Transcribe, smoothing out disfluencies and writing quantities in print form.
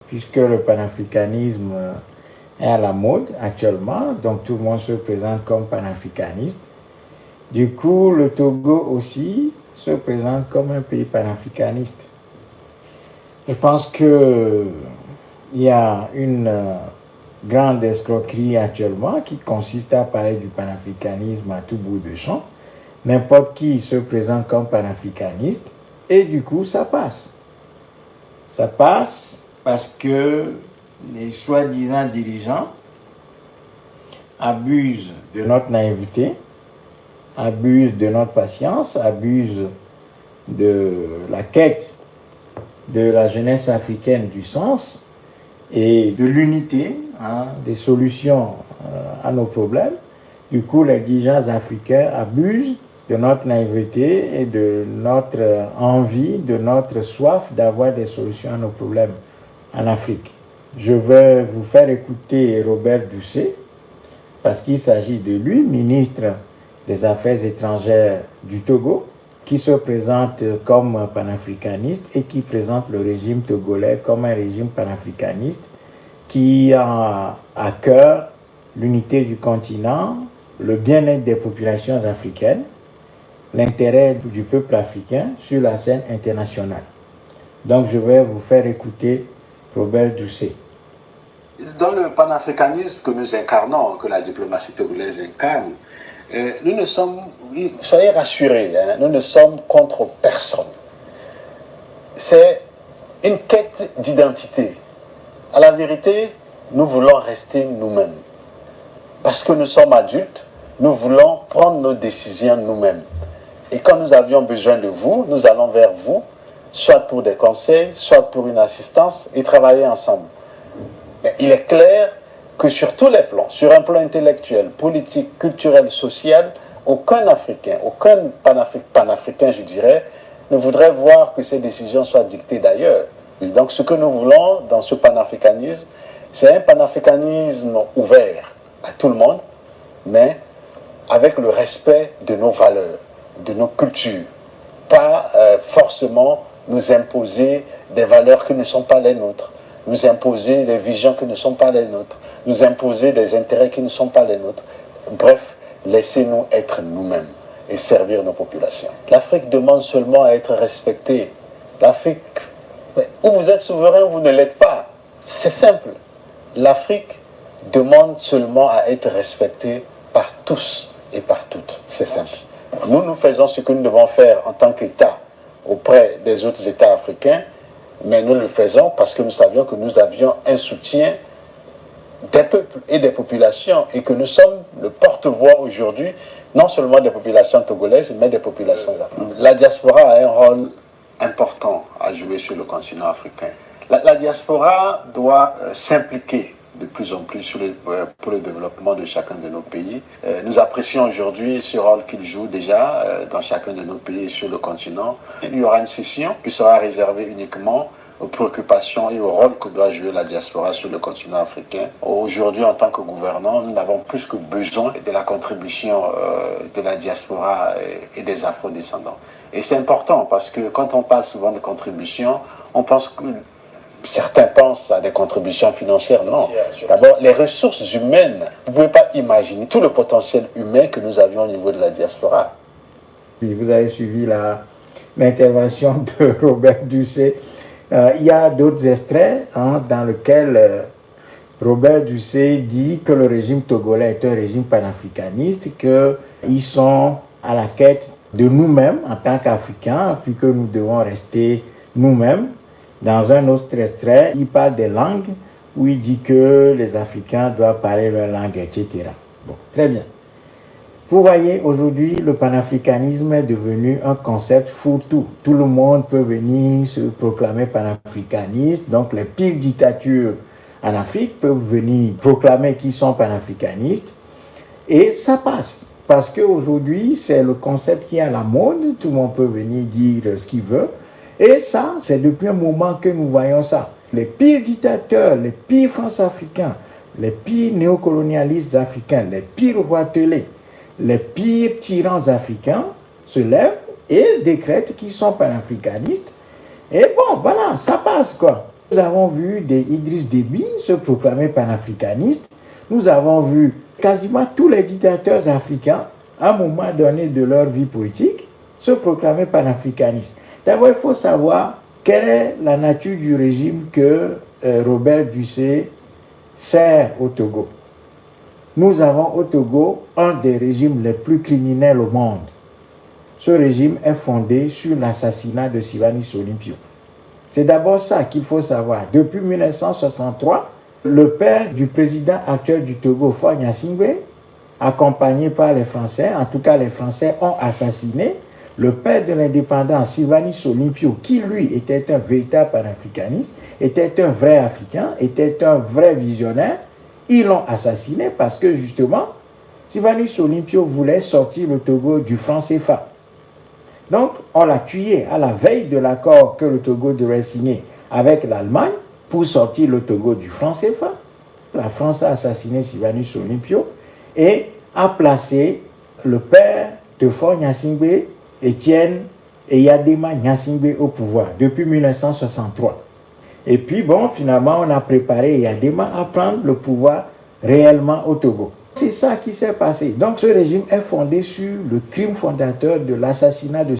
puisque le panafricanisme est à la mode actuellement, donc tout le monde se présente comme panafricaniste. Du coup, le Togo aussi se présente comme un pays panafricaniste. Je pense qu'il y a une grande escroquerie actuellement qui consiste à parler du panafricanisme à tout bout de champ. N'importe qui se présente comme panafricaniste et du coup, ça passe. Ça passe parce que les soi-disant dirigeants abusent de notre naïveté, abusent de notre patience, abusent de la quête de la jeunesse africaine du sens et de l'unité, des solutions à nos problèmes. Du coup, les dirigeants africains abusent de notre naïveté et de notre envie, de notre soif d'avoir des solutions à nos problèmes en Afrique. Je vais vous faire écouter Robert Doucet, parce qu'il s'agit de lui, ministre des Affaires étrangères du Togo, qui se présente comme panafricaniste et qui présente le régime togolais comme un régime panafricaniste qui a à cœur l'unité du continent, le bien-être des populations africaines, l'intérêt du peuple africain sur la scène internationale. Donc je vais vous faire écouter Robert Doucet. Dans le panafricanisme que nous incarnons, que la diplomatie togolaise incarne, nous ne sommes, soyez rassurés, nous ne sommes contre personne. C'est une quête d'identité. À la vérité, nous voulons rester nous-mêmes. Parce que nous sommes adultes, nous voulons prendre nos décisions nous-mêmes. Et quand nous avions besoin de vous, nous allons vers vous, soit pour des conseils, soit pour une assistance, et travailler ensemble. Mais il est clair que sur tous les plans, sur un plan intellectuel, politique, culturel, social, aucun Africain, aucun panafricain, je dirais, ne voudrait voir que ces décisions soient dictées d'ailleurs. Et donc ce que nous voulons dans ce panafricanisme, c'est un panafricanisme ouvert à tout le monde, mais avec le respect de nos valeurs, de nos cultures. Pas forcément nous imposer des valeurs qui ne sont pas les nôtres, nous imposer des visions qui ne sont pas les nôtres, nous imposer des intérêts qui ne sont pas les nôtres. Bref, laissez-nous être nous-mêmes et servir nos populations. L'Afrique demande seulement à être respectée. L'Afrique, ou vous êtes souverain ou vous ne l'êtes pas. C'est simple. L'Afrique demande seulement à être respectée par tous et par toutes. C'est simple. Nous faisons ce que nous devons faire en tant qu'État auprès des autres États africains, mais nous le faisons parce que nous savions que nous avions un soutien des peuples et des populations et que nous sommes le porte-voix aujourd'hui, non seulement des populations togolaises, mais des populations africaines. La diaspora a un rôle important à jouer sur le continent africain. La diaspora doit s'impliquer de plus en plus pour le développement de chacun de nos pays. Nous apprécions aujourd'hui ce rôle qu'il joue déjà dans chacun de nos pays sur le continent. Il y aura une session qui sera réservée uniquement aux préoccupations et au rôle que doit jouer la diaspora sur le continent africain. Aujourd'hui, en tant que gouvernants, nous n'avons plus que besoin de la contribution de la diaspora et des afro-descendants. Et c'est important parce que quand on parle souvent de contribution, on pense que certains pensent à des contributions financières. Non. D'abord, les ressources humaines. Vous ne pouvez pas imaginer tout le potentiel humain que nous avions au niveau de la diaspora. Vous avez suivi l'intervention de Robert Doucet. Il y a d'autres extraits dans lesquels Robert Doucet dit que le régime togolais est un régime panafricaniste, qu'ils sont à la quête de nous-mêmes en tant qu'Africains, puis que nous devons rester nous-mêmes. Dans un autre extrait, il parle des langues, où il dit que les Africains doivent parler leur langue, etc. Bon, très bien. Vous voyez, aujourd'hui, le panafricanisme est devenu un concept fourre-tout. Tout le monde peut venir se proclamer panafricaniste. Donc, les pires dictatures en Afrique peuvent venir proclamer qu'ils sont panafricanistes. Et ça passe. Parce qu'aujourd'hui, c'est le concept qui est à la mode. Tout le monde peut venir dire ce qu'il veut. Et ça, c'est depuis un moment que nous voyons ça. Les pires dictateurs, les pires France-africains, les pires néocolonialistes africains, les pires roitelets, les pires tyrans africains se lèvent et décrètent qu'ils sont panafricanistes. Et bon, voilà, ça passe quoi. Nous avons vu des Idriss Déby se proclamer panafricanistes. Nous avons vu quasiment tous les dictateurs africains, à un moment donné de leur vie politique, se proclamer panafricanistes. D'abord, il faut savoir quelle est la nature du régime que Robert Dussé sert au Togo. Nous avons au Togo un des régimes les plus criminels au monde. Ce régime est fondé sur l'assassinat de Sylvanus Olympio. C'est d'abord ça qu'il faut savoir. Depuis 1963, le père du président actuel du Togo, Faure Gnassingbé, accompagné par les Français, en tout cas les Français ont assassiné le père de l'indépendance, Sylvanus Olympio, qui lui était un véritable panafricaniste, était un vrai Africain, était un vrai visionnaire. Ils l'ont assassiné parce que justement, Sylvanus Olympio voulait sortir le Togo du franc CFA. Donc, on l'a tué à la veille de l'accord que le Togo devait signer avec l'Allemagne pour sortir le Togo du franc CFA. La France a assassiné Sylvanus Olympio et a placé le père de Faure Gnassingbé, Étienne Eyadema Gnassingbé, au pouvoir depuis 1963. Et puis, bon, finalement, on a préparé Eyadema à prendre le pouvoir réellement au Togo. C'est ça qui s'est passé. Donc, ce régime est fondé sur le crime fondateur de l'assassinat de